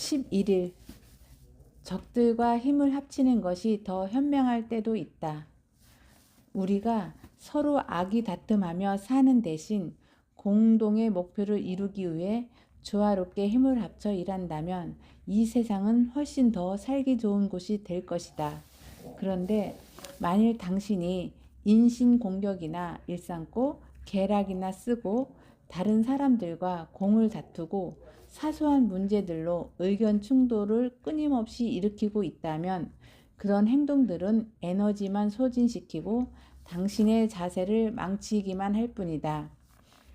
11일 적들과 힘을 합치는 것이 더 현명할 때도 있다. 우리가 서로 악이 다툼하며 사는 대신 공동의 목표를 이루기 위해 조화롭게 힘을 합쳐 일한다면 이 세상은 훨씬 더 살기 좋은 곳이 될 것이다. 그런데 만일 당신이 인신공격이나 일삼고 계략이나 쓰고 다른 사람들과 공을 다투고 사소한 문제들로 의견 충돌을 끊임없이 일으키고 있다면 그런 행동들은 에너지만 소진시키고 당신의 자세를 망치기만 할 뿐이다.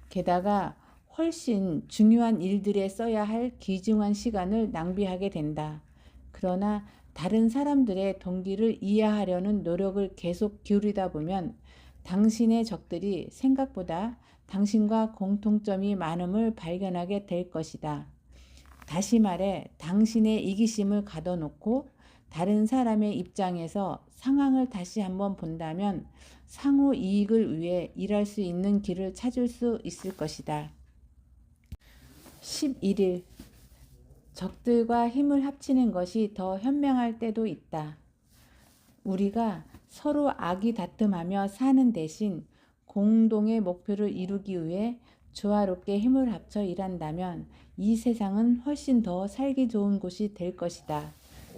게다가 훨씬 중요한 일들에 써야 할 귀중한 시간을 낭비하게 된다. 그러나 다른 사람들의 동기를 이해하려는 노력을 계속 기울이다 보면 당신의 적들이 생각보다 당신과 공통점이 많음을 발견하게 될 것이다. 다시 말해 당신의 이기심을 가둬놓고 다른 사람의 입장에서 상황을 다시 한번 본다면 상호 이익을 위해 일할 수 있는 길을 찾을 수 있을 것이다. 11일 적들과 힘을 합치는 것이 더 현명할 때도 있다. 우리가 서로 악이 다툼하며 사는 대신 공동의 목표를 이루기 위해 조화롭게 힘을 합쳐 일한다면 이 세상은 훨씬 더 살기 좋은 곳이 될 것이다.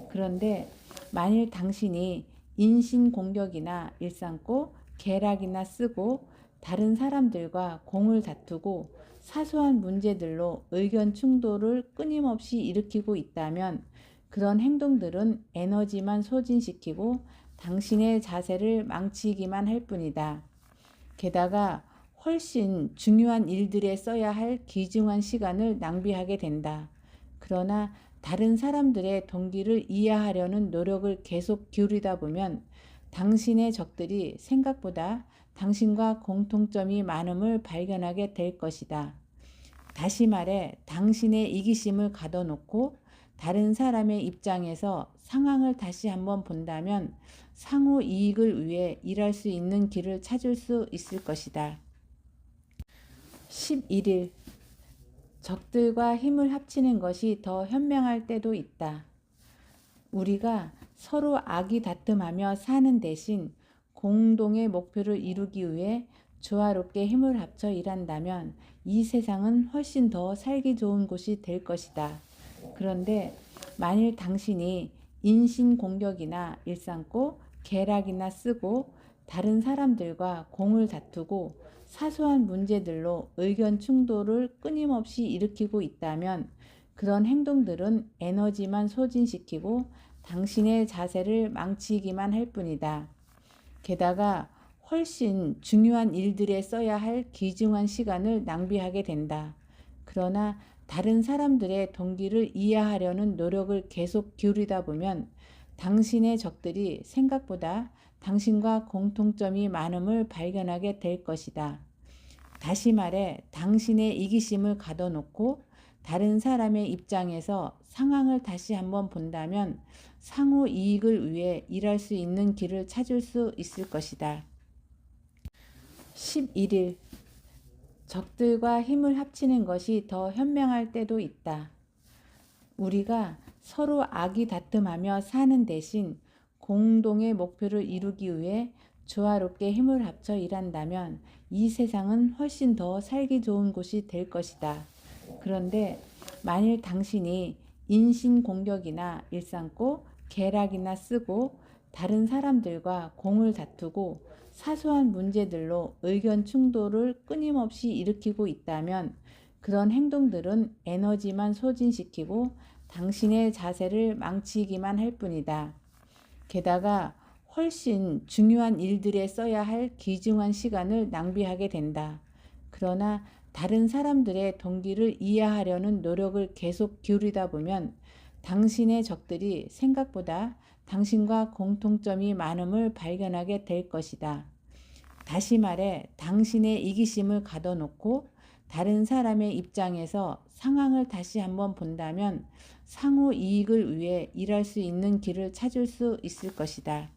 그런데 만일 당신이 인신공격이나 일삼고 계략이나 쓰고 다른 사람들과 공을 다투고 사소한 문제들로 의견 충돌을 끊임없이 일으키고 있다면 그런 행동들은 에너지만 소진시키고 당신의 자세를 망치기만 할 뿐이다. 게다가 훨씬 중요한 일들에 써야 할 귀중한 시간을 낭비하게 된다. 그러나 다른 사람들의 동기를 이해하려는 노력을 계속 기울이다 보면 당신의 적들이 생각보다 당신과 공통점이 많음을 발견하게 될 것이다. 다시 말해 당신의 이기심을 가둬놓고 다른 사람의 입장에서 상황을 다시 한번 본다면 상호 이익을 위해 일할 수 있는 길을 찾을 수 있을 것이다. 11일 적들과 힘을 합치는 것이 더 현명할 때도 있다. 우리가 서로 악이 다툼하며 사는 대신 공동의 목표를 이루기 위해 조화롭게 힘을 합쳐 일한다면 이 세상은 훨씬 더 살기 좋은 곳이 될 것이다. 그런데 만일 당신이 인신공격이나 일삼고 계략이나 쓰고 다른 사람들과 공을 다투고 사소한 문제들로 의견 충돌을 끊임없이 일으키고 있다면 그런 행동들은 에너지만 소진시키고 당신의 자세를 망치기만 할 뿐이다. 게다가 훨씬 중요한 일들에 써야 할 귀중한 시간을 낭비하게 된다. 그러나 다른 사람들의 동기를 이해하려는 노력을 계속 기울이다 보면 당신의 적들이 생각보다 당신과 공통점이 많음을 발견하게 될 것이다. 다시 말해 당신의 이기심을 가둬놓고 다른 사람의 입장에서 상황을 다시 한번 본다면 상호 이익을 위해 일할 수 있는 길을 찾을 수 있을 것이다. 11일 적들과 힘을 합치는 것이 더 현명할 때도 있다. 우리가 서로 악이 다툼하며 사는 대신 공동의 목표를 이루기 위해 조화롭게 힘을 합쳐 일한다면 이 세상은 훨씬 더 살기 좋은 곳이 될 것이다. 그런데 만일 당신이 인신공격이나 일삼고 계략이나 쓰고 다른 사람들과 공을 다투고 사소한 문제들로 의견 충돌을 끊임없이 일으키고 있다면 그런 행동들은 에너지만 소진시키고 당신의 자세를 망치기만 할 뿐이다. 게다가 훨씬 중요한 일들에 써야 할 귀중한 시간을 낭비하게 된다. 그러나 다른 사람들의 동기를 이해하려는 노력을 계속 기울이다 보면 당신의 적들이 생각보다 당신과 공통점이 많음을 발견하게 될 것이다. 다시 말해 당신의 이기심을 가둬놓고 다른 사람의 입장에서 상황을 다시 한번 본다면 상호 이익을 위해 일할 수 있는 길을 찾을 수 있을 것이다.